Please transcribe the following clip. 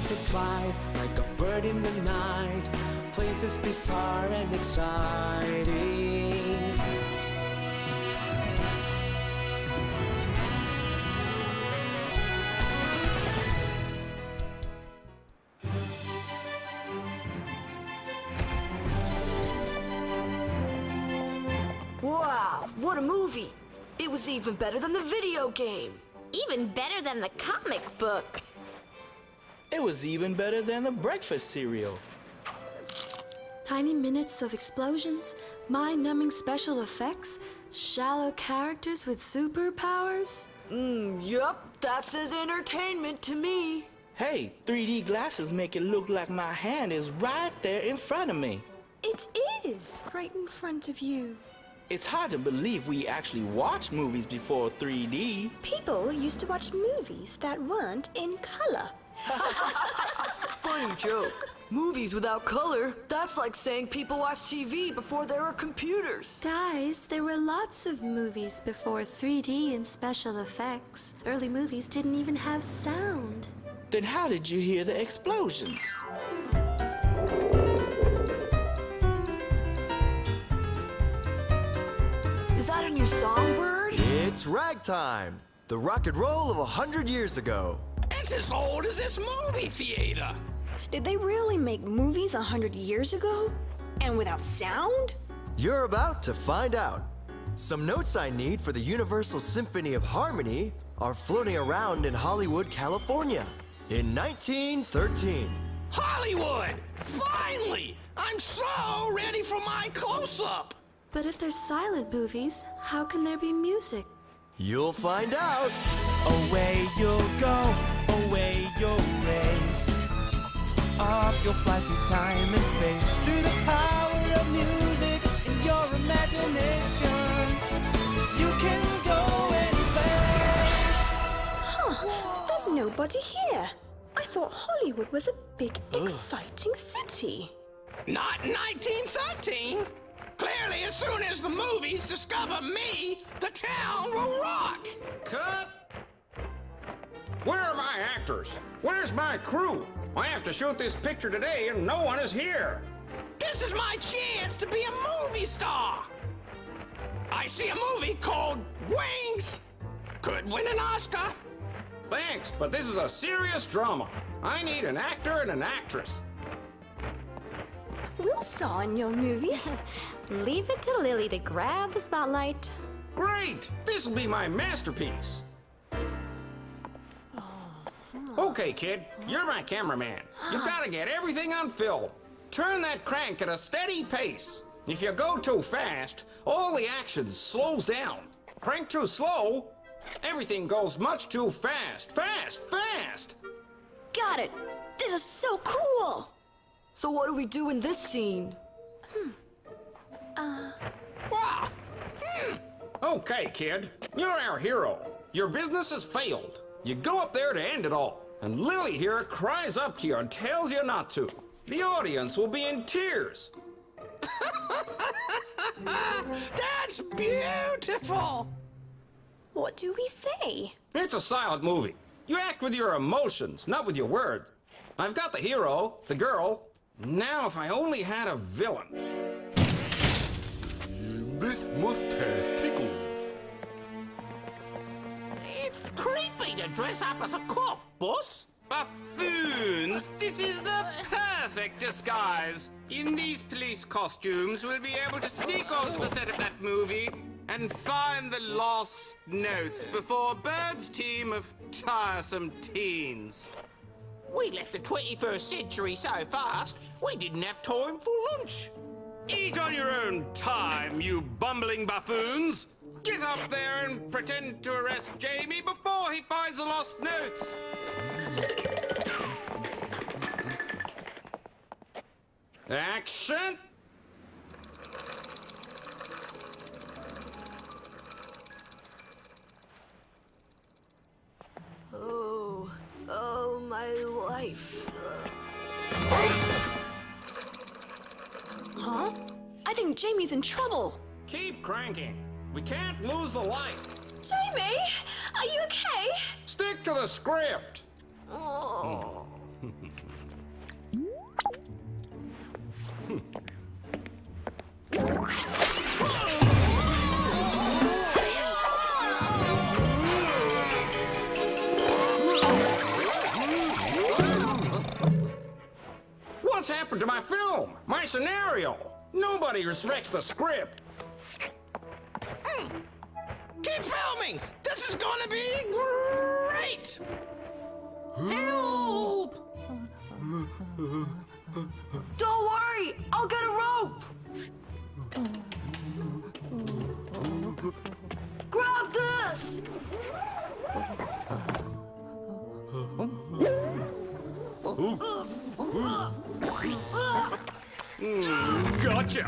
multiplied like a bird in the night. Places bizarre and exciting. Wow, what a movie! It was even better than the video game. Even better than the comic book. It was even better than the breakfast cereal. 90 minutes of explosions, mind-numbing special effects, shallow characters with superpowers. Yup, that says entertainment to me. Hey, 3D glasses make it look like my hand is right there in front of me. It is right in front of you. It's hard to believe we actually watched movies before 3D. People used to watch movies that weren't in color. Funny joke. Movies without color, that's like saying people watch TV before there were computers. Guys, there were lots of movies before 3D and special effects. Early movies didn't even have sound. Then how did you hear the explosions? Is that a new songbird? It's ragtime, the rock and roll of 100 years ago. It's as old as this movie theater. Did they really make movies 100 years ago? And without sound? You're about to find out. Some notes I need for the Universal Symphony of Harmony are floating around in Hollywood, California in 1913. Hollywood! Finally! I'm so ready for my close-up. But if there's silent movies, how can there be music? You'll find out. Away you'll go, away you'll race. Up you'll fly through time and space. Through the power of music and your imagination, you can go anywhere. Huh, there's nobody here. I thought Hollywood was a big, exciting city. Not in 1913. Clearly, as soon as the movies discover me, the town will rock. Cut! Where are my actors? Where's my crew? I have to shoot this picture today and no one is here. This is my chance to be a movie star. I see a movie called Wings. Could win an Oscar. Thanks, but this is a serious drama. I need an actor and an actress. We'll star in your movie. Leave it to Lily to grab the spotlight. Great! This'll be my masterpiece. Okay, kid, you're my cameraman. You've got to get everything on film. Turn that crank at a steady pace. If you go too fast, all the action slows down. Crank too slow, everything goes much too fast. Fast, fast! Got it. This is so cool. So what do we do in this scene? Wow. Okay, kid, you're our hero. Your business has failed. You go up there to end it all. And Lily here cries up to you and tells you not to. The audience will be in tears. That's beautiful. What do we say? It's a silent movie. You act with your emotions, not with your words. I've got the hero, the girl. Now if I only had a villain. This mustache tickles. It's creepy to dress up as a cop, boss. Buffoons! This is the perfect disguise. In these police costumes, we'll be able to sneak onto the set of that movie and find the lost notes before Bird's team of tiresome teens. We left the 21st century so fast, we didn't have time for lunch. Eat on your own time, you bumbling buffoons! Get up there and pretend to arrest Jamie before he finds the lost notes! Action! Oh, my life. Huh? I think Jamie's in trouble. Keep cranking. We can't lose the light. Jamie, are you okay? Stick to the script. Oh. What's happened to my film? My scenario? Nobody respects the script. Keep filming! This is gonna be great! Help! Don't worry, I'll get a rope. Grab this! Gotcha!